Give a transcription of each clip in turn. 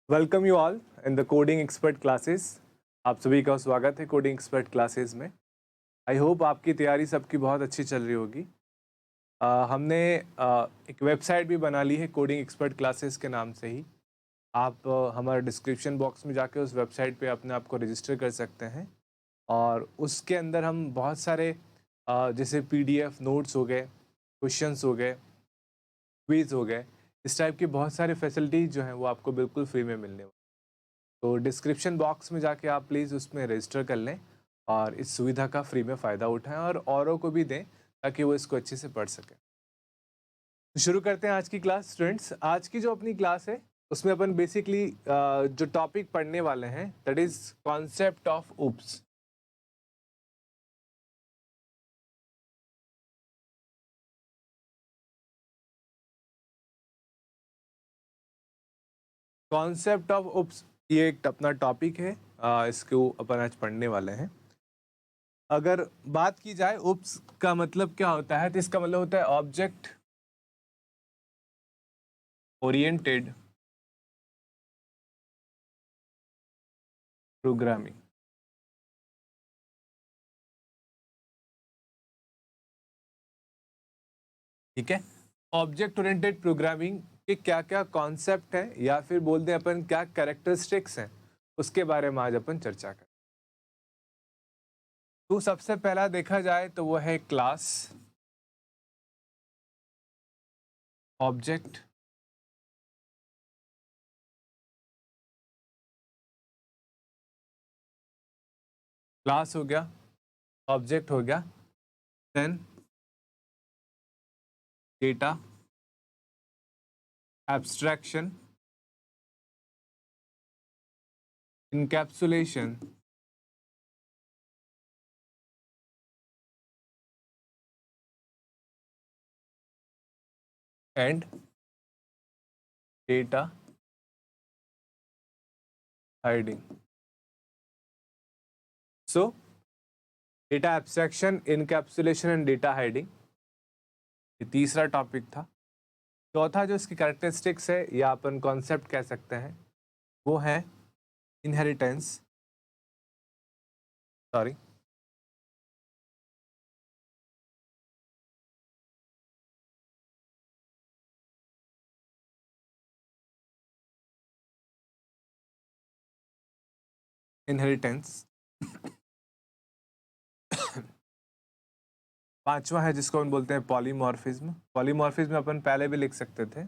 Welcome you all in the coding expert classes. आप सभी का स्वागत है कोडिंग एक्सपर्ट क्लासेस में। आई होप आपकी तैयारी सबकी बहुत अच्छी चल रही होगी। हमने एक वेबसाइट भी बना ली है कोडिंग एक्सपर्ट क्लासेस के नाम से ही। आप हमारे डिस्क्रिप्शन बॉक्स में जाके उस वेबसाइट पे अपने आप को रजिस्टर कर सकते हैं और उसके अंदर हम बहुत सारे जैसे PDF नोट्स हो गए, क्वेश्चंस हो गए, क्विज हो गए, इस टाइप की बहुत सारे फैसिलिटीज़ जो हैं वो आपको बिल्कुल फ्री में मिलने वाली। तो डिस्क्रिप्शन बॉक्स में जाके आप प्लीज़ उसमें रजिस्टर कर लें और इस सुविधा का फ्री में फ़ायदा उठाएं और औरों को भी दें ताकि वो इसको अच्छे से पढ़ सकें। तो शुरू करते हैं आज की क्लास स्टूडेंट्स। आज की जो अपनी क्लास है उसमें अपन बेसिकली जो टॉपिक पढ़ने वाले हैं that is concept of oops. Concept of oops ये एक अपना टॉपिक है, इसको अपन आज पढ़ने वाले हैं। अगर बात की जाए उप्स का मतलब क्या होता है तो इसका मतलब होता है ऑब्जेक्ट ओरिएंटेड प्रोग्रामिंग। ठीक है, ऑब्जेक्ट ओरिएंटेड प्रोग्रामिंग के क्या क्या कॉन्सेप्ट हैं या फिर बोल दें अपन क्या कैरेक्टरिस्टिक्स हैं, उसके बारे में आज अपन चर्चा करें। तो सबसे पहला देखा जाए तो वो है क्लास, ऑब्जेक्ट, क्लास हो गया, ऑब्जेक्ट हो गया, then data, abstraction, encapsulation, and data hiding. So data abstraction, encapsulation and data hiding, ये तीसरा टॉपिक था। चौथा जो इसकी कैरेक्टरिस्टिक्स है या अपन कॉन्सेप्ट कह सकते हैं वो है इनहेरिटेंस, सॉरी, इनहेरिटेंस। पांचवा है जिसको हम बोलते हैं पॉलीमॉर्फिज्म। पॉलीमॉर्फिज्म अपन पहले भी लिख सकते थे।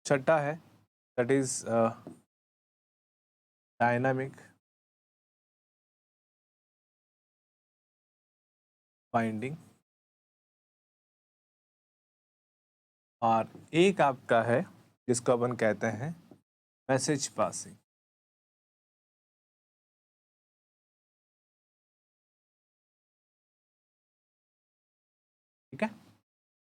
छठा है दैट इज डायनामिक बाइंडिंग। और एक आपका है जिसको अपन कहते हैं मैसेज पासिंग। ठीक है,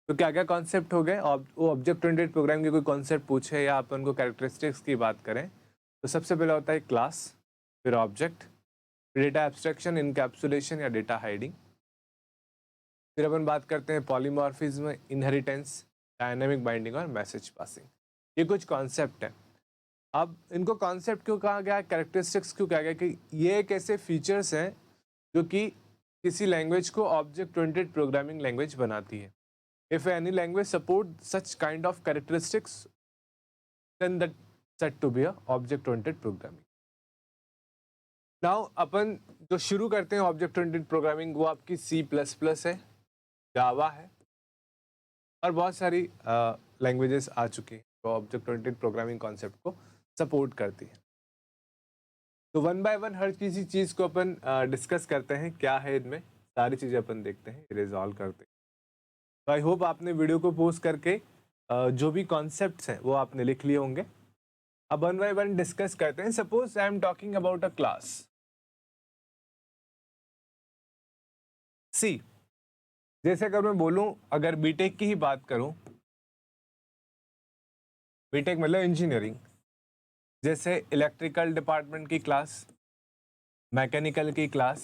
तो क्या क्या कॉन्सेप्ट हो गए। वो ऑब्जेक्ट ओरिएंटेड प्रोग्रामिंग के कोई कॉन्सेप्ट पूछे या अपन को कैरेक्टरिस्टिक्स की बात करें तो सबसे पहले होता है क्लास, फिर ऑब्जेक्ट, फिर डेटा एब्स्ट्रैक्शन, इनकैप्सुलेशन या डेटा हाइडिंग। फिर अपन बात करते हैं पॉलीमॉर्फिज्म, इनहेरिटेंस, डायनामिक बाइंडिंग और मैसेज पासिंग। ये कुछ कॉन्सेप्ट है। अब इनको कॉन्सेप्ट क्यों कहा गया, कैरेक्टरिस्टिक्स क्यों कहा गया कि ये एक ऐसे फीचर्स हैं जो कि किसी लैंग्वेज को ऑब्जेक्ट ओरिएंटेड प्रोग्रामिंग लैंग्वेज बनाती है। If any language support such kind of characteristics then that set to be a object oriented programming. Now अपन जो शुरू करते हैं ऑब्जेक्ट ओरिएंटेड प्रोग्रामिंग वो आपकी C++ है, जावा है और बहुत सारी लैंग्वेजेस आ चुकी हैं जो ऑब्जेक्ट ओरिएंटेड प्रोग्रामिंग कॉन्सेप्ट को सपोर्ट करती है। तो वन बाय वन हर किसी चीज़ को अपन डिस्कस करते हैं, क्या है इनमें, सारी चीज़ें अपन देखते हैं, रिजॉल्व करते हैं। तो आई होप आपने वीडियो को पोस्ट करके जो भी कॉन्सेप्ट्स हैं वो आपने लिख लिए होंगे। अब वन बाय वन डिस्कस करते हैं। Suppose I am talking about a class C. जैसे अगर मैं बोलूं, अगर बीटेक की ही बात करूं, बीटेक मतलब इंजीनियरिंग, जैसे इलेक्ट्रिकल डिपार्टमेंट की क्लास, मैकेनिकल की क्लास,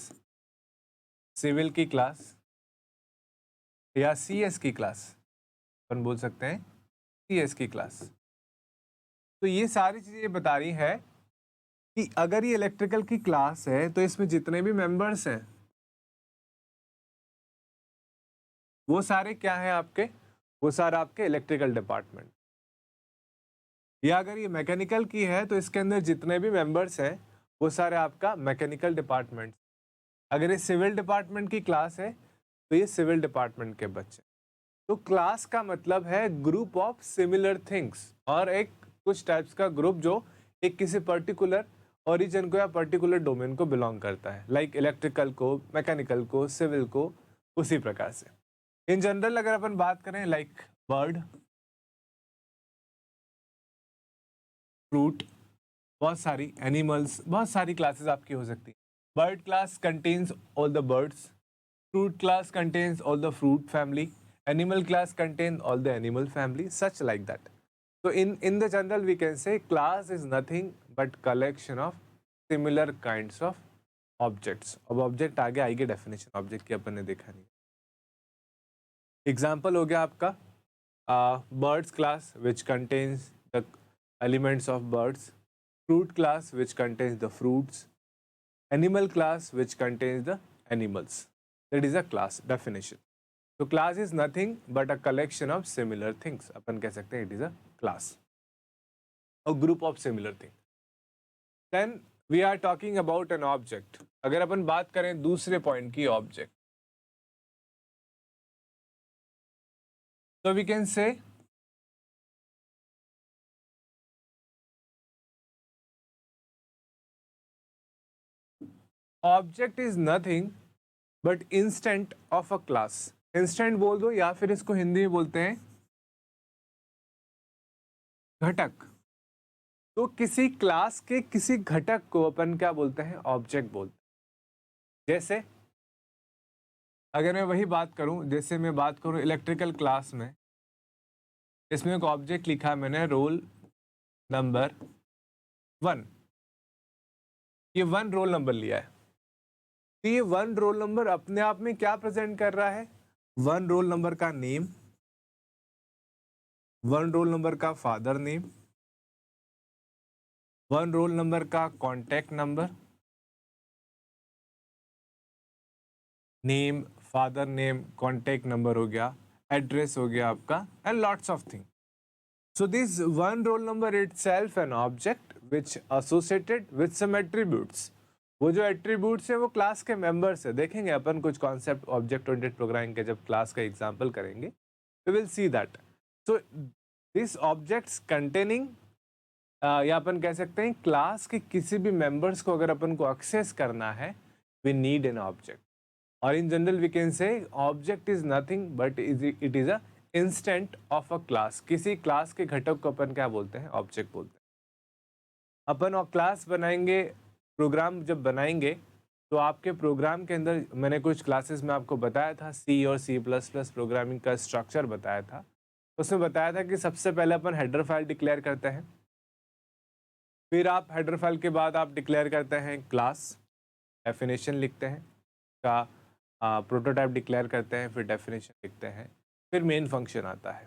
सिविल की क्लास, या CS की क्लास, अपन बोल सकते हैं CS की क्लास। तो ये सारी चीज़ें बता रही है कि अगर ये इलेक्ट्रिकल की क्लास है तो इसमें जितने भी मेंबर्स हैं वो सारे क्या है आपके, वो सारे आपके इलेक्ट्रिकल डिपार्टमेंट। या अगर ये मैकेनिकल की है तो इसके अंदर जितने भी मेंबर्स हैं वो सारे आपका मैकेनिकल डिपार्टमेंट। अगर ये सिविल डिपार्टमेंट की क्लास है तो ये सिविल डिपार्टमेंट के बच्चे। तो क्लास का मतलब है ग्रुप ऑफ सिमिलर थिंग्स, और एक कुछ टाइप्स का ग्रुप जो एक किसी पर्टिकुलर ओरिजिन को या पर्टिकुलर डोमेन को बिलोंग करता है, लाइक इलेक्ट्रिकल को, मैकेनिकल को, सिविल को, उसी प्रकार से। इन जनरल अगर अपन बात करें लाइक बर्ड, फ्रूट, बहुत सारी एनिमल्स, बहुत सारी क्लासेस आपकी हो सकती है। Bird class contains all the birds, fruit class contains all the fruit family, animal class contains all the animal family, such like that. So in the general we can say class is nothing but collection of similar kinds of objects. अब object आगे आएगी definition object की अपन ने देखा नहीं। Example हो गया आपका birds class which contains the elements of birds, fruit class which contains the fruits, animal class which contains the animals. That is a class definition. So class is nothing but a collection of similar things. अपन कह सकते हैं it is a class, a group of similar things. Then we are talking about an object. अगर अपन बात करें दूसरे point की object, so we can say object is nothing but instant of a class. Instant बोल दो या फिर इसको हिंदी में बोलते हैं घटक। तो किसी क्लास के किसी घटक को अपन क्या बोलते हैं, ऑब्जेक्ट बोलते हैं। जैसे अगर मैं वही बात करूं, जैसे मैं बात करूं इलेक्ट्रिकल क्लास में, इसमें एक ऑब्जेक्ट लिखा है मैंने रोल नंबर 1, ये 1 रोल नंबर लिया है। तो ये 1 रोल नंबर अपने आप में क्या प्रेजेंट कर रहा है, 1 रोल नंबर का नेम, 1 रोल नंबर का फादर नेम, 1 रोल नंबर का contact number, name, father name, contact number हो गया, एड्रेस हो गया आपका, and lots of thing. So this 1 roll number itself an object which associated with some attributes. वो जो attributes है वो क्लास के मेंबर्स है। देखेंगे अपन कुछ कॉन्सेप्ट ऑब्जेक्ट ओरिएंटेड प्रोग्रामिंग के जब क्लास का एग्जांपल करेंगे, we will see that. So this objects containing, या अपन कह सकते हैं क्लास के किसी भी मेंबर्स को अगर अपन को एक्सेस करना है, वी नीड एन ऑब्जेक्ट। और in general we can say object is nothing but it is a instant of a class. किसी क्लास के घटक को अपन क्या बोलते हैं, ऑब्जेक्ट बोलते हैं। अपन और क्लास बनाएंगे, प्रोग्राम जब बनाएंगे तो आपके प्रोग्राम के अंदर मैंने कुछ क्लासेस में आपको बताया था, सी और C++ प्रोग्रामिंग का स्ट्रक्चर बताया था। उसमें बताया था कि सबसे पहले अपन हेडर फाइल डिक्लेयर करते हैं, फिर आप हेडर फाइल के बाद आप डिक्लेयर करते हैं क्लास, डेफिनेशन लिखते हैं का, प्रोटोटाइप डिक्लेयर करते हैं, फिर डेफिनेशन लिखते हैं, फिर मेन फंक्शन आता है।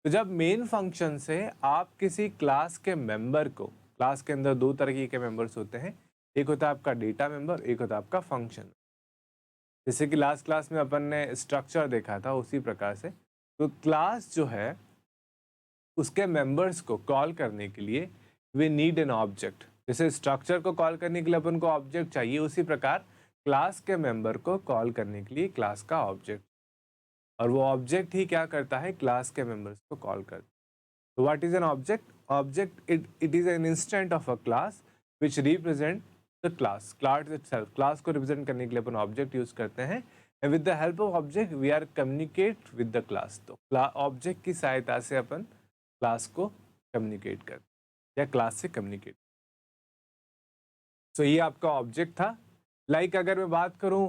तो जब मेन फंक्शन से आप किसी क्लास के मेंबर को, क्लास के अंदर 2 तरीके के मेंबर्स होते हैं, एक होता है आपका डेटा मेंबर, एक होता है आपका फंक्शन। जैसे कि लास्ट क्लास में अपन ने स्ट्रक्चर देखा था, उसी प्रकार से तो क्लास जो है उसके मेंबर्स को कॉल करने के लिए वी नीड एन ऑब्जेक्ट। जैसे स्ट्रक्चर को कॉल करने के लिए अपन को ऑब्जेक्ट चाहिए, उसी प्रकार क्लास के मेंबर को कॉल करने के लिए क्लास का ऑब्जेक्ट, और वो ऑब्जेक्ट ही क्या करता है, क्लास के मेंबर्स को कॉल करता है। So what is an object? Object, it is an instant of a class which represent the class. Class itself. Class को represent करने के लिए अपन object use करते हैं, and with the help of object we are communicate with the class. तो object की सहायता से अपन class को communicate करते हैं या class से communicate। So ये आपका object था। Like अगर मैं बात करूँ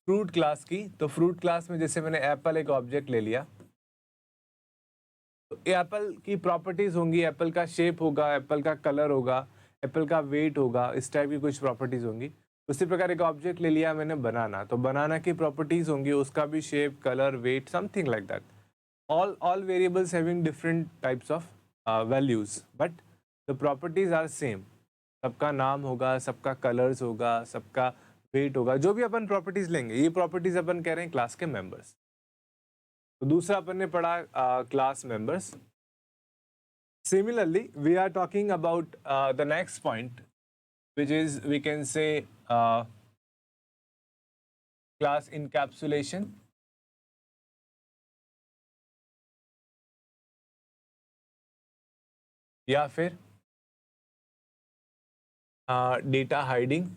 fruit class की, तो fruit class में जैसे मैंने apple एक object ले लिया, एप्पल की प्रॉपर्टीज होंगी, एप्पल का शेप होगा, एप्पल का कलर होगा, एप्पल का वेट होगा, इस टाइप की कुछ प्रॉपर्टीज होंगी। उसी प्रकार एक ऑब्जेक्ट ले लिया मैंने बनाना, तो बनाना की प्रॉपर्टीज होंगी, उसका भी shape, colour, weight, something like that. All variables having different types of values, but the properties are same. सबका नाम होगा, सबका कलर्स होगा, सबका वेट होगा, जो भी अपन प्रॉपर्टीज लेंगे, ये प्रॉपर्टीज अपन कह रहे हैं क्लास के मेंबर्स. तो दूसरा अपन ने पढ़ा class members. Similarly, we are talking about the next point, which is we can say class encapsulation. या फिर data hiding,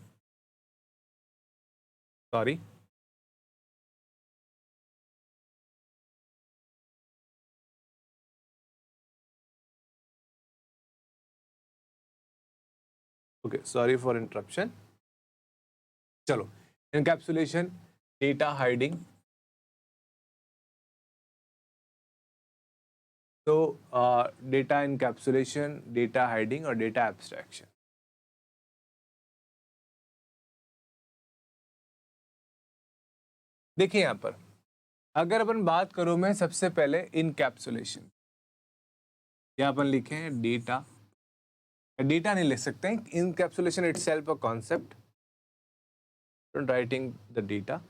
sorry, okay, sorry for interruption. चलो, encapsulation, डेटा हाइडिंग. तो डेटा इनकैप्सुलेशन, डेटा हाइडिंग और data abstraction. देखिए यहाँ पर अगर अपन बात करूँ मैं सबसे पहले इनकैप्सुलेशन, यहाँ अपन लिखे हैं डेटा. डेटा नहीं लिख सकते हैं, encapsulation itself a concept, writing the data.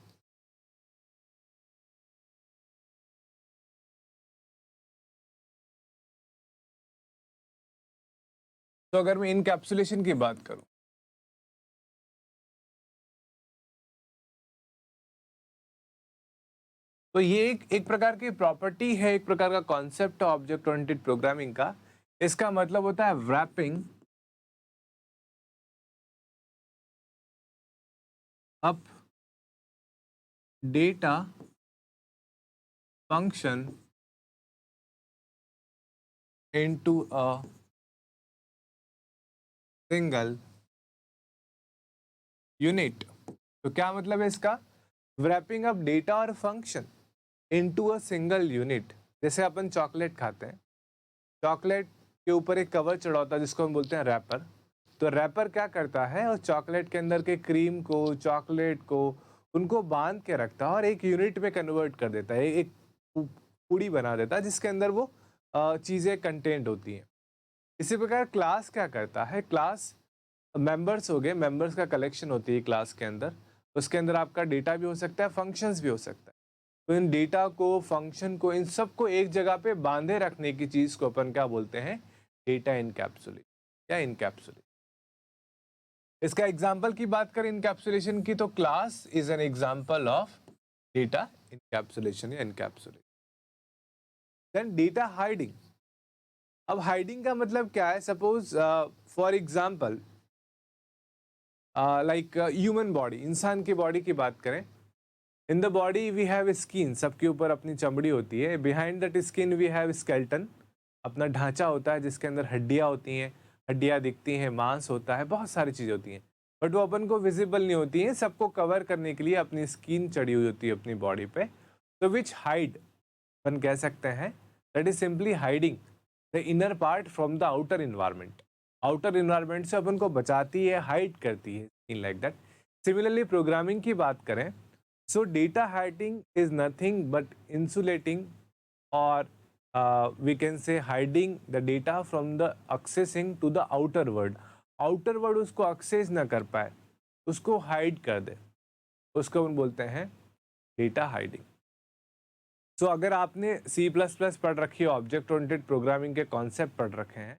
तो अगर मैं इनकैप्सुलेशन की बात करूँ, तो ये एक प्रकार की प्रॉपर्टी है, एक प्रकार का कॉन्सेप्ट है ऑब्जेक्ट ओरिएंटेड प्रोग्रामिंग का. इसका मतलब होता है wrapping up data function into a single unit. तो क्या मतलब है इसका? wrapping up data और function into a single unit. जैसे अपन चॉकलेट खाते हैं, चॉकलेट के ऊपर एक कवर चढ़ा होता है जिसको हम बोलते हैं रैपर. तो रैपर क्या करता है, और चॉकलेट के अंदर के क्रीम को, चॉकलेट को, उनको बांध के रखता है और एक यूनिट में कन्वर्ट कर देता है, एक पूड़ी बना देता है जिसके अंदर वो चीज़ें कंटेंट होती हैं. इसी प्रकार क्लास क्या करता है, क्लास मेंबर्स हो गए, मेंबर्स का कलेक्शन होती है क्लास के अंदर. उसके अंदर आपका डेटा भी हो सकता है, फंक्शंस भी हो सकता है. तो इन डेटा को, फंक्शन को, इन सबको एक जगह पे बांधे रखने की चीज़ को अपन क्या बोलते हैं, डेटा इनकैप्सुलेट या इनकैप्सुलेट. इसका एग्जाम्पल की बात करें इनकैप्सुलेशन की, तो class is an example of data encapsulation या इनकैप्सुलेट. Then data hiding. अब हाइडिंग का मतलब क्या है? Suppose for example like human body, इंसान की बॉडी की बात करें. In the body we have skin, सबके ऊपर अपनी चमड़ी होती है. Behind that skin we have skeleton, अपना ढांचा होता है जिसके अंदर हड्डियाँ होती हैं, हड्डियाँ दिखती हैं, मांस होता है, बहुत सारी चीज़ें होती हैं, बट वो अपन को विजिबल नहीं होती हैं. सबको कवर करने के लिए अपनी स्किन चढ़ी हुई होती है अपनी बॉडी पे. तो विच हाइड, अपन कह सकते हैं that is simply hiding the inner part from the outer environment. Outer environment से अपन को बचाती है, हाइड करती है, in like that. Similarly programming की बात करें, so data hiding is nothing but insulating or we can say hiding the data from the accessing to the outer world. outer world उसको access ना कर पाए, उसको hide कर दे, उसको हम बोलते हैं data hiding. so अगर आपने C++ पढ़ रखी है, ऑब्जेक्ट ओरिएंटेड प्रोग्रामिंग के कॉन्सेप्ट पढ़ रखे हैं,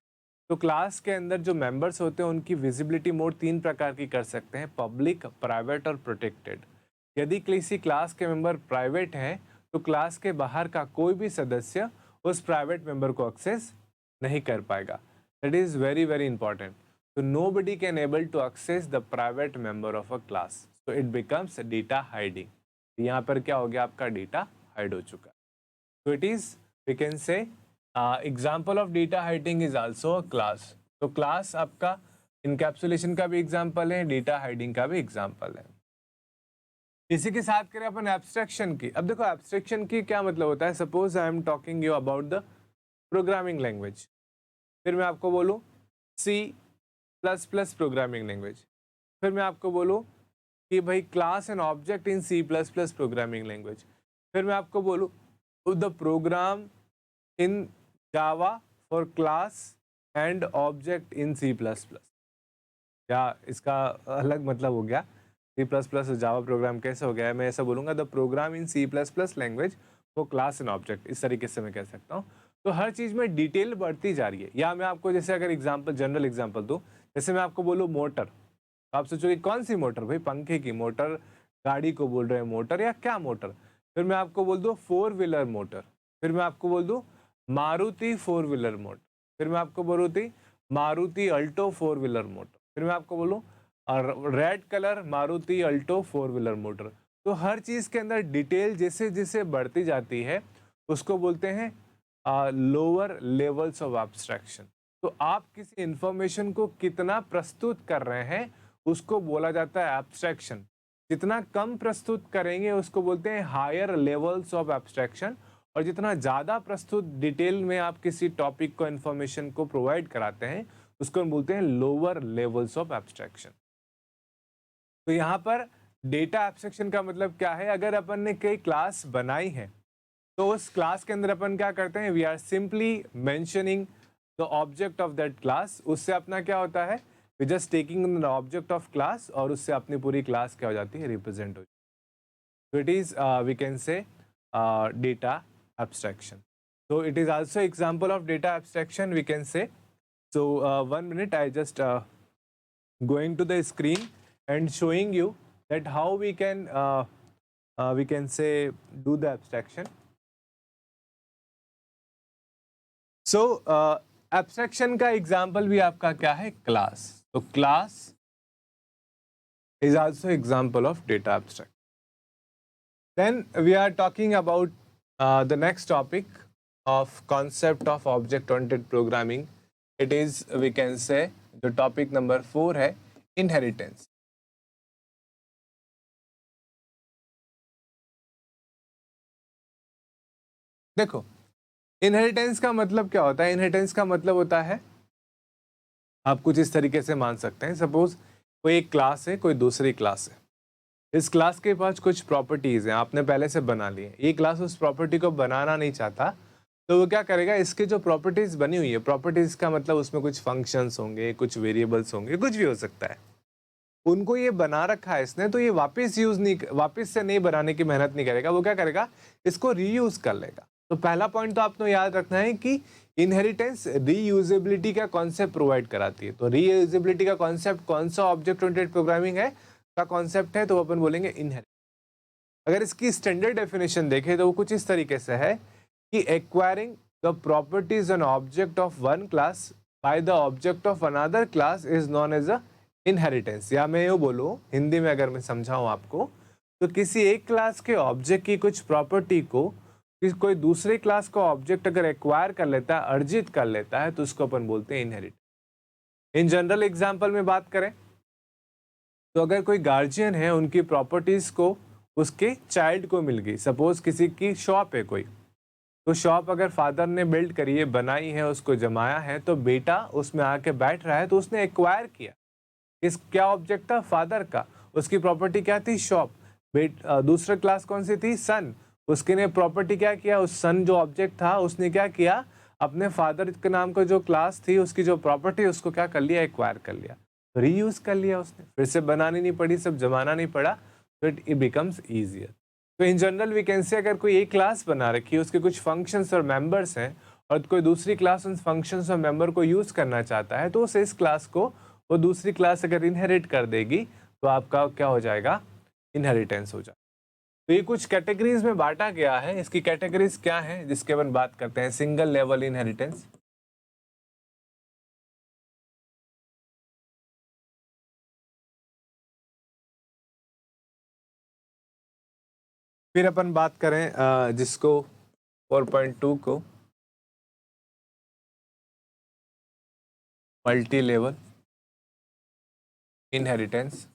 तो क्लास के अंदर जो मेंबर्स होते हैं उनकी विजिबिलिटी मोड तीन प्रकार की कर सकते हैं, पब्लिक, प्राइवेट और प्रोटेक्टेड. यदि किसी क्लास के मेंबर प्राइवेट हैं तो क्लास के बाहर का कोई भी सदस्य उस प्राइवेट मेंबर को एक्सेस नहीं कर पाएगा. That is very very important. तो nobody can able to access the private member of a class, so it becomes data hiding. यहाँ पर क्या हो गया, आपका डेटा हाइड हो चुका. so it is, we can say example of data hiding is also a class. तो class आपका इनकैप्सुलेशन का भी एग्जाम्पल है, डेटा हाइडिंग का भी एग्जाम्पल है. इसी के साथ करें अपन एब्स्ट्रैक्शन की. अब देखो एब्स्ट्रैक्शन की क्या मतलब होता है. Suppose I am talking you about the programming language, फिर मैं आपको बोलूँ C++ प्रोग्रामिंग लैंग्वेज, फिर मैं आपको बोलूँ कि भाई class and object in C plus plus programming language. फिर मैं आपको बोलूँ the program in Java for class and object in C plus plus, या इसका अलग मतलब हो गया C plus plus Java program कैसे हो गया है, मैं ऐसा बोलूँगा the program in C plus plus language for class and object, इस तरीके से मैं कह सकता हूँ। तो हर चीज़ में डिटेल बढ़ती जा रही है। या मैं आपको जैसे अगर एग्जाम्पल, जनरल एग्जाम्पल दूँ, जैसे मैं आपको बोलूँ मोटर, तो आप सोचोगे कौन सी मोटर, भाई पंखे की मोटर, गाड़ी को बोल रहे हैं मोटर, या क्या मोटर। फिर मैं आपको बोल दूँ 4 व्हीलर मोटर, फिर मैं आपको बोल दूँ मारुति 4 व्हीलर मोटर, फिर मैं आपको बोलूँ थी मारुति अल्टो 4 व्हीलर मोटर, फिर मैं आपको बोलूँ red colour Maruti Alto 4 wheeler motor. तो हर चीज़ के अंदर डिटेल जैसे जैसे बढ़ती जाती है उसको बोलते हैं लोअर लेवल्स ऑफ एब्स्ट्रैक्शन। तो आप किसी इंफॉर्मेशन को कितना प्रस्तुत कर रहे हैं उसको बोला जाता है एब्स्ट्रैक्शन। जितना कम प्रस्तुत करेंगे उसको बोलते हैं हायर लेवल्स ऑफ एब्स्ट्रैक्शन, और जितना ज़्यादा प्रस्तुत डिटेल में आप किसी टॉपिक को इंफॉर्मेशन को प्रोवाइड कराते हैं उसको हम बोलते हैं लोअर लेवल्स ऑफ एब्स्ट्रैक्शन। तो यहाँ पर डेटा एब्स्ट्रैक्शन का मतलब क्या है, अगर अपन ने कई क्लास बनाई है तो उस क्लास के अंदर अपन क्या करते हैं, we are simply mentioning the object of that class. उससे अपना क्या होता है, we just taking the object of class और उससे अपनी पूरी क्लास क्या हो जाती है, रिप्रेजेंट हो जाती है। तो it is we can say data abstraction. So it is also example of data abstraction we can say. So 1 minute, I just going to the screen and showing you that how we can say do the abstraction. So abstraction का example भी आपका क्या है, class. So class is also example of data abstraction. Then we are talking about the next topic of concept of object-oriented programming. It is, we can say, the topic number 4 है inheritance. देखो, inheritance का मतलब क्या होता है, inheritance का मतलब होता है, आप कुछ इस तरीके से मान सकते हैं, सपोज कोई एक क्लास है, कोई दूसरी क्लास है, इस क्लास के पास कुछ प्रॉपर्टीज हैं, आपने पहले से बना ली है, ये क्लास उस प्रॉपर्टी को बनाना नहीं चाहता, तो वो क्या करेगा, इसके जो प्रॉपर्टीज बनी हुई है, प्रॉपर्टीज का मतलब उसमें कुछ फंक्शंस होंगे, कुछ वेरिएबल्स होंगे, कुछ भी हो सकता है, उनको ये बना रखा है इसने, तो ये वापस से नहीं बनाने की मेहनत नहीं करेगा, वो क्या करेगा, इसको रीयूज कर लेगा। तो पहला पॉइंट तो आपको याद रखना है कि इनहेरिटेंस रीयूजेबिलिटी का कॉन्सेप्ट प्रोवाइड कराती है। तो रीयूजेबिलिटी का कॉन्सेप्ट कौन सा ऑब्जेक्ट ओरिएंटेड प्रोग्रामिंग है का कॉन्सेप्ट है, तो अपन बोलेंगे इनहेरिटेंस। अगर इसकी स्टैंडर्ड डेफिनेशन देखें तो वो कुछ इस तरीके से है कि acquiring the properties an object of one class by the object of another class is known as a inheritance. या मैं ये बोलूँ हिंदी में अगर मैं समझाऊँ आपको, तो किसी एक क्लास के ऑब्जेक्ट की कुछ प्रॉपर्टी को कोई दूसरे क्लास का ऑब्जेक्ट अगर एक्वायर कर लेता है, अर्जित कर लेता है, तो उसको अपन बोलते हैं इनहेरिटेंस। इन जनरल एग्जाम्पल में बात करें तो अगर कोई गार्जियन है, उनकी प्रॉपर्टीज को उसके चाइल्ड को मिल गई, सपोज किसी की शॉप है कोई, तो शॉप अगर फादर ने बिल्ड करी है, बनाई है, उसको जमाया है, तो बेटा उसमें आके बैठ रहा है, तो उसने एक्वायर किया। इस क्या ऑब्जेक्ट था, फादर का, उसकी प्रॉपर्टी क्या थी, शॉप। दूसरा क्लास कौन सी थी, सन, उसके ने प्रॉपर्टी क्या किया, उस सन जो ऑब्जेक्ट था उसने क्या किया, अपने फादर के नाम का जो क्लास थी उसकी जो प्रॉपर्टी उसको क्या कर लिया, एक्वायर कर लिया, रीयूज कर लिया उसने, फिर से बनानी नहीं पड़ी, सब जमाना नहीं पड़ा, तो इट बिकम्स ईजियर। तो इन जनरल वी कैन से अगर कोई एक क्लास बना रखी है, उसके कुछ फंक्शंस और मेंबर्स हैं, और कोई दूसरी क्लास उन फंक्शंस और मेंबर को यूज करना चाहता है, तो उस इस क्लास को वो दूसरी क्लास अगर इनहेरिट कर देगी, तो आपका क्या हो जाएगा, इनहेरिटेंस हो जाएगा। तो ये कुछ कैटेगरीज में बांटा गया है, इसकी कैटेगरीज क्या है जिसके अपन बात करते हैं, सिंगल लेवल इनहेरिटेंस, फिर अपन बात करें जिसको 4.2 को multi level inheritance,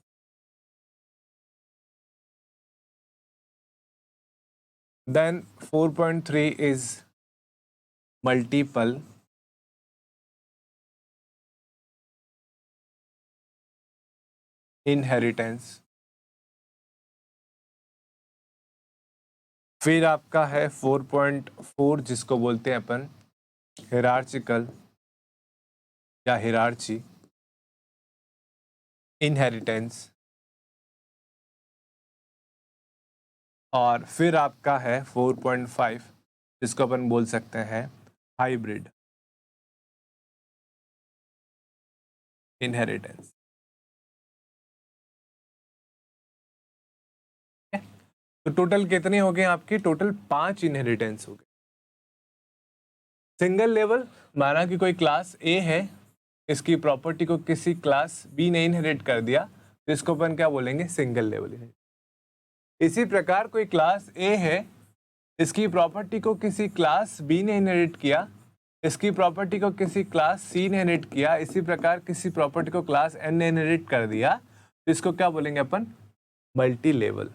then 4.3 is multiple inheritance, फिर आपका है 4.4 जिसको बोलते हैं अपन हिरार्चिकल या हिरार्ची इनहेरिटेंस। और फिर आपका है 4.5 जिसको अपन बोल सकते हैं हाइब्रिड इनहेरिटेंस। तो टोटल कितने हो गए आपके? टोटल 5 इनहेरिटेंस हो गए। सिंगल लेवल, माना कि कोई क्लास ए है, इसकी प्रॉपर्टी को किसी क्लास बी ने इनहेरिट कर दिया, तो इसको अपन क्या बोलेंगे? Single level. इसी प्रकार कोई क्लास ए है, इसकी प्रॉपर्टी को किसी क्लास बी ने इनहेरिट किया, इसकी प्रॉपर्टी को किसी क्लास सी ने इनहेरिट किया, इसी प्रकार किसी प्रॉपर्टी को क्लास एन ने इनहेरिट कर दिया, तो इसको क्या बोलेंगे अपन? Multi level.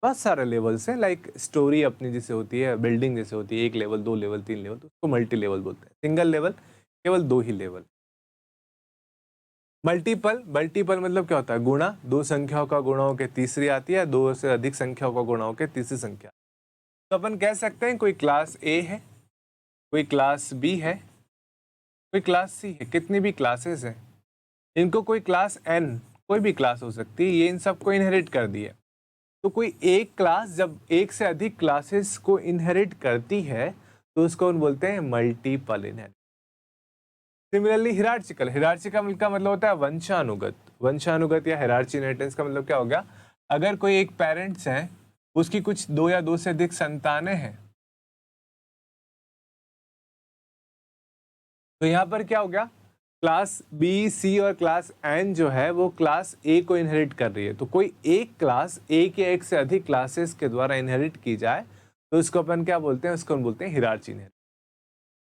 बहुत सारे लेवल्स हैं, लाइक स्टोरी अपनी जैसे होती है, बिल्डिंग जैसे होती है, 1 लेवल 2 लेवल 3 लेवल, तो उसको मल्टी लेवल बोलते हैं। सिंगल लेवल केवल 2 ही लेवल। मल्टीपल, मल्टीपल मतलब क्या होता है? गुणा, 2 संख्याओं का गुणा होकर तीसरी आती है, 2 से अधिक संख्याओं का गुणा होकर तीसरी संख्या। तो अपन कह सकते हैं कोई क्लास ए है, कोई क्लास बी है, कोई क्लास सी है, कितनी भी क्लासेस हैं, इनको कोई क्लास एन, कोई भी क्लास हो सकती है, ये इन सबको इनहेरिट कर दी है। तो कोई एक क्लास जब एक से अधिक क्लासेस को इनहेरिट करती है तो उसको हम बोलते हैं multiple inherit. Similarly hierarchical, hierarchical का मतलब होता है वंशानुगत। वंशानुगत या हिरार्ची इनहेरिटेंस का मतलब क्या हो गया? अगर कोई एक पेरेंट्स है, उसकी कुछ 2 या 2 से अधिक संतानें हैं, तो यहाँ पर क्या हो गया? क्लास बी, सी और क्लास एन जो है वो क्लास ए को इनहेरिट कर रही है। तो कोई एक क्लास एक या एक से अधिक क्लासेस के द्वारा इनहेरिट की जाए तो उसको अपन क्या बोलते हैं? उसको हम बोलते हैं hierarchy inheritance.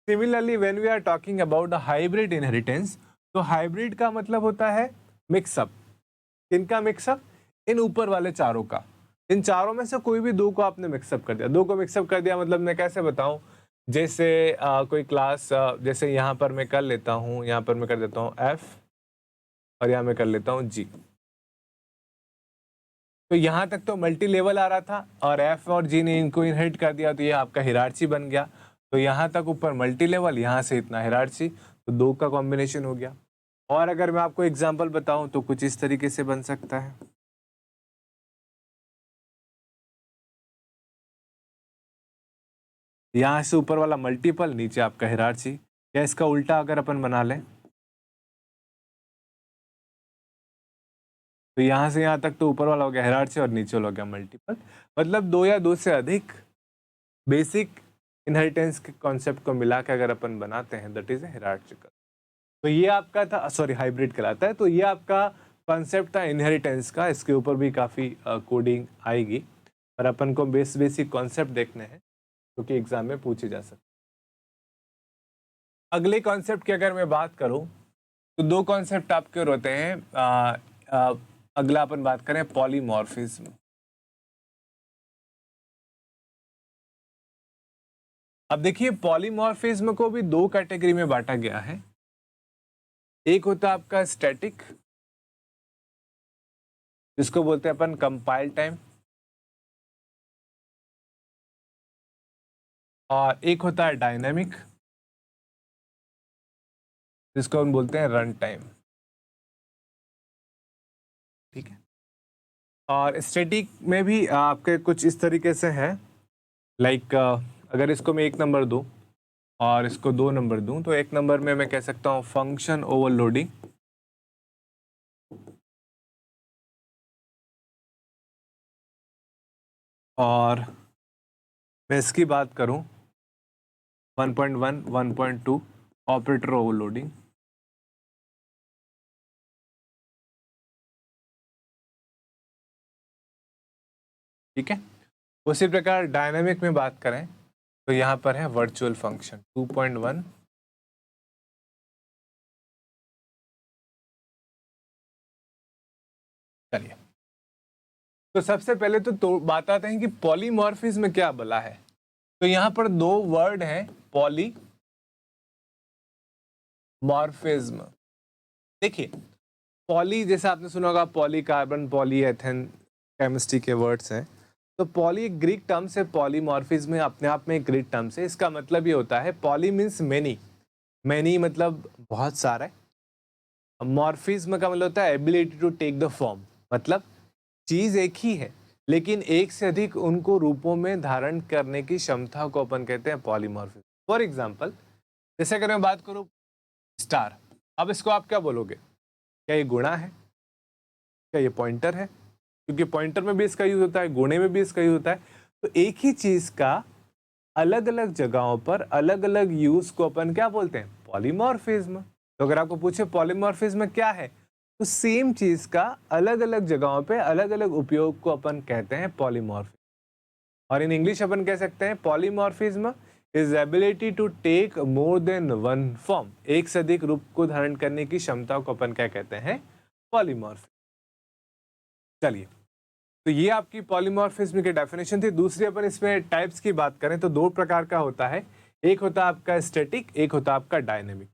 Similarly when we are talking about the hybrid inheritance, तो हाइब्रिड का मतलब होता है मिक्सअप। किनका मिक्सअप? इन ऊपर वाले चारों का। इन चारों में से कोई भी 2 को आपने मिक्सअप कर दिया। 2 को मिक्सअप कर दिया मतलब मैं कैसे बताऊं? जैसे कोई क्लास जैसे यहाँ पर मैं कर लेता हूँ, यहाँ पर मैं कर देता हूँ F और यहाँ मैं कर लेता हूँ G। तो यहाँ तक तो मल्टी लेवल आ रहा था और F और G ने इनको इनहेरिट कर दिया, तो ये आपका हिरार्ची बन गया। तो यहाँ तक ऊपर मल्टी लेवल, यहाँ से इतना हिरार्ची, तो 2 का कॉम्बिनेशन हो गया। और अगर मैं आपको एग्जाम्पल बताऊँ तो कुछ इस तरीके से बन सकता है। यहाँ से ऊपर वाला मल्टीपल, नीचे आपका हिरार्ची, या इसका उल्टा अगर अपन बना लें तो यहाँ से यहाँ तक तो ऊपर वाला हो गया हिरार्ची और नीचे वाला हो गया मल्टीपल। मतलब 2 या 2 से अधिक बेसिक इनहेरिटेंस के कॉन्सेप्ट को मिला के अगर अपन बनाते हैं, दैट इज हिरार्चिकल। तो ये आपका था, सॉरी हाइब्रिड कहलाता है। तो ये आपका कॉन्सेप्ट था इनहेरिटेंस का। इसके ऊपर भी काफ़ी कोडिंग आएगी, पर अपन को बेसिक कॉन्सेप्ट देखने हैं क्योंकि एग्जाम में पूछे जा सकते। अगले कॉन्सेप्ट की अगर मैं बात करूं तो 2 कॉन्सेप्ट आपके और होते हैं। अगला अपन बात करें पॉलीमॉर्फिज्म। अब देखिए पॉलीमॉर्फिज्म को भी 2 कैटेगरी में बांटा गया है। एक होता है आपका स्टैटिक, जिसको बोलते हैं अपन कंपाइल टाइम, और एक होता है डायनामिक, जिसको हम बोलते हैं रन टाइम। ठीक है। और स्टैटिक में भी आपके कुछ इस तरीके से है, लाइक अगर इसको मैं 1 नंबर दूं और इसको 2 नंबर दूं, तो 1 नंबर में मैं कह सकता हूं फंक्शन ओवरलोडिंग, और मैं इसकी बात करूं 1.1, 1.2 ऑपरेटर ओवरलोडिंग। ठीक है। उसी प्रकार डायनामिक में बात करें तो यहाँ पर है वर्चुअल फंक्शन 2.1, चलिए तो सबसे पहले तो बात आते हैं कि पॉलीमॉर्फिज्म क्या बोला है। तो यहाँ पर 2 वर्ड हैं, पॉलीमॉर्फिज्म। देखिए पॉली, जैसे आपने सुना होगा पॉलीकार्बन, पॉलीएथेन, केमिस्ट्री के वर्ड्स हैं। तो पॉली एक ग्रीक टर्म्स है, पॉलीमॉर्फिज्म में अपने आप में एक ग्रीक टर्म्स है। इसका मतलब ये होता है, पॉली मीन्स मेनी, मेनी मतलब बहुत सारा है। मॉर्फिज्म का मतलब होता है ability to take the form, मतलब चीज एक ही है लेकिन एक से अधिक उनको रूपों में धारण करने की क्षमता को अपन कहते हैं पॉलीमॉर्फिज्म। फॉर एग्जाम्पल, जैसे अगर मैं बात करूं स्टार, अब इसको आप क्या बोलोगे? क्या ये गुणा है? क्या ये पॉइंटर है? क्योंकि पॉइंटर में भी इसका यूज होता है, गुणे में भी इसका यूज होता है। तो एक ही चीज का अलग अलग जगहों पर अलग अलग यूज को अपन क्या बोलते हैं? पॉलीमॉर्फिज्म। तो अगर आपको पूछे पॉलीमॉर्फिज्म क्या है, तो सेम चीज का अलग अलग जगहों पे अलग अलग उपयोग को अपन कहते हैं पॉलीमॉर्फिज्म। और इन इंग्लिश अपन कह सकते हैं polymorphism is ability to take more than one form, एक से अधिक रूप को धारण करने की क्षमता को अपन क्या कहते हैं? पॉलीमॉर्फिज्म। चलिए, तो ये आपकी पॉलीमॉर्फिज्म की डेफिनेशन थी। दूसरी अपन इसमें टाइप्स की बात करें तो दो प्रकार का होता है, एक होता है आपका स्टैटिक, एक होता है आपका डायनेमिक।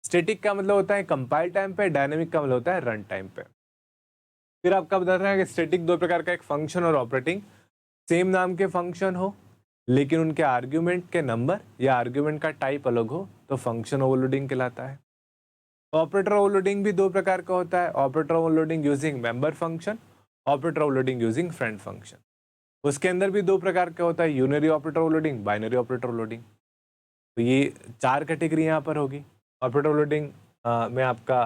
स्टैटिक का मतलब होता है कंपाइल टाइम पे, डायनेमिक का मतलब होता है रन टाइम पे। फिर आपका बताना है कि स्टैटिक दो प्रकार का, एक फंक्शन और ऑपरेटिंग। सेम नाम के फंक्शन हो लेकिन उनके आर्ग्यूमेंट के नंबर या आर्ग्यूमेंट का टाइप अलग हो तो फंक्शन ओवरलोडिंग कहलाता है। ऑपरेटर ओवरलोडिंग भी दो प्रकार का होता है, operator overloading using member function, operator overloading using friend function. उसके अंदर भी दो प्रकार का होता है, unary operator overloading, binary operator overloading. तो ये चार कैटेगरी यहाँ पर होगी। ऑपरेटर ओवरलोडिंग में आपका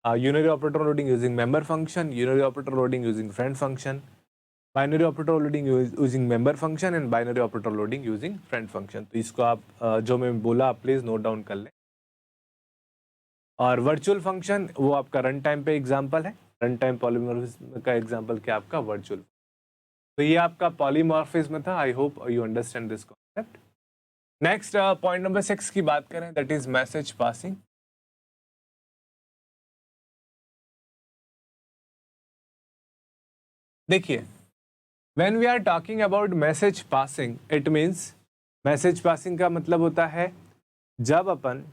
unary operator overloading using member function, unary operator overloading using friend function, binary operator overloading using member function and binary operator overloading using friend function. तो इसको आप जो मैं बोला आप प्लीज नोट डाउन कर लें। और वर्चुअल फंक्शन वो आपका रन टाइम पे एग्जांपल है, रन टाइम पॉलीमॉर्फिज्म का एग्जांपल क्या आपका वर्चुअल। तो ये आपका पॉलीमॉर्फिज्म था। I hope you understand this concept. Next point number 6 की बात करें, दैट इज मैसेज पासिंग। देखिए, when we are talking about message passing, it means message passing का मतलब होता है जब अपन,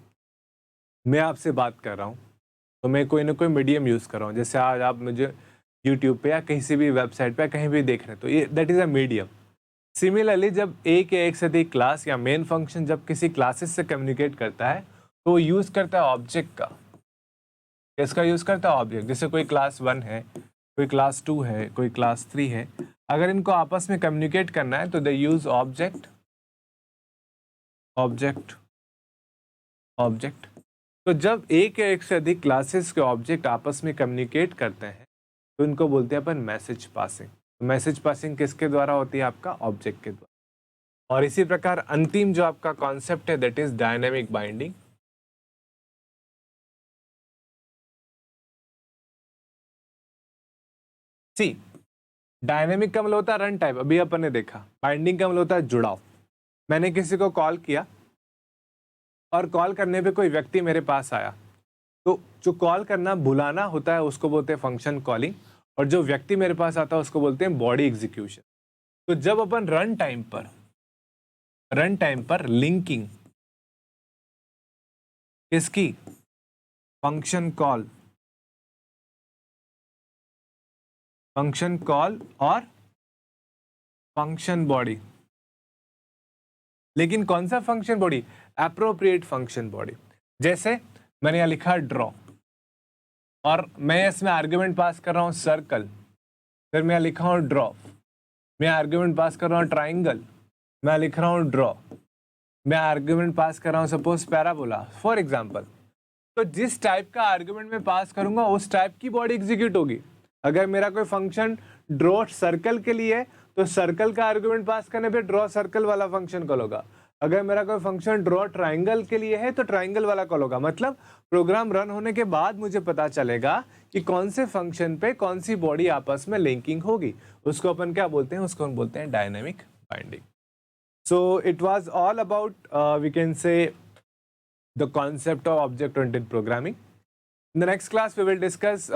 मैं आपसे बात कर रहा हूँ तो मैं कोई ना कोई मीडियम यूज़ कर रहा हूँ, जैसे आज आप मुझे यूट्यूब पे या कहीं से भी वेबसाइट पे कहीं भी देख रहे हैं, तो ये that is a medium. Similarly जब एक या एक से अधिक क्लास या मेन फंक्शन जब किसी क्लासेस से कम्युनिकेट करता है तो वो यूज़ करता है ऑब्जेक्ट का। किसका यूज़ करता है? ऑब्जेक्ट। जैसे कोई क्लास 1 है, कोई क्लास 2 है, कोई क्लास 3 है, अगर इनको आपस में कम्युनिकेट करना है तो दे यूज़ ऑब्जेक्ट, ऑब्जेक्ट, ऑब्जेक्ट। तो जब एक या एक से अधिक क्लासेस के ऑब्जेक्ट आपस में कम्युनिकेट करते हैं तो इनको बोलते हैं अपन मैसेज पासिंग। मैसेज पासिंग किसके द्वारा होती है? आपका ऑब्जेक्ट के द्वारा। और इसी प्रकार अंतिम जो आपका कॉन्सेप्ट है that is dynamic binding. See, dynamic का मतलब होता है रन टाइम, अभी अपन ने देखा। बाइंडिंग का मतलब होता है जुड़ाव। मैंने किसी को कॉल किया और कॉल करने पे कोई व्यक्ति मेरे पास आया, तो जो कॉल करना बुलाना होता है उसको बोलते हैं फंक्शन कॉलिंग, और जो व्यक्ति मेरे पास आता है उसको बोलते हैं बॉडी एग्जीक्यूशन। तो जब अपन रन टाइम पर लिंकिंग किसकी? फंक्शन कॉल और फंक्शन बॉडी। लेकिन कौन सा function body? Appropriate function body. जैसे मैंने यहाँ लिखा ड्रॉ और मैं इसमें आर्ग्यूमेंट पास कर रहा हूँ सर्कल, फिर मैं लिखा हूँ ड्रॉ। मैं आर्ग्यूमेंट पास कर रहा हूँ ट्राइंगल, मैं लिख रहा हूँ ड्रॉ। मैं आर्ग्यूमेंट पास कर रहा हूँ सपोज पैराबोला फॉर एग्जांपल। तो जिस टाइप का आर्ग्यूमेंट में पास करूंगा उस टाइप की बॉडी एग्जीक्यूट होगी। अगर मेरा कोई फंक्शन ड्रॉ सर्कल के लिए तो सर्कल का आर्ग्यूमेंट पास करने पे ड्रॉ सर्कल वाला फंक्शन कॉल होगा। अगर मेरा कोई फंक्शन ड्रॉ ट्राइंगल के लिए है तो ट्राइंगल वाला कॉल होगा। मतलब प्रोग्राम रन होने के बाद मुझे पता चलेगा कि कौन से फंक्शन पे कौन सी बॉडी आपस में लिंकिंग होगी। उसको अपन क्या बोलते हैं? उसको हम बोलते हैं dynamic binding. So it was all about, we can say, the concept of object-oriented programming. In the next class, we will discuss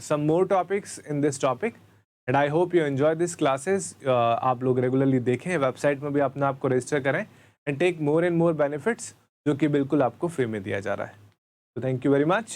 some more topics in this topic. And I hope you enjoy these classes. आप लोग regularly देखें, website में भी अपना आपको register करें and take more and more benefits जो कि बिल्कुल आपको फ्री में दिया जा रहा है। So thank you very much.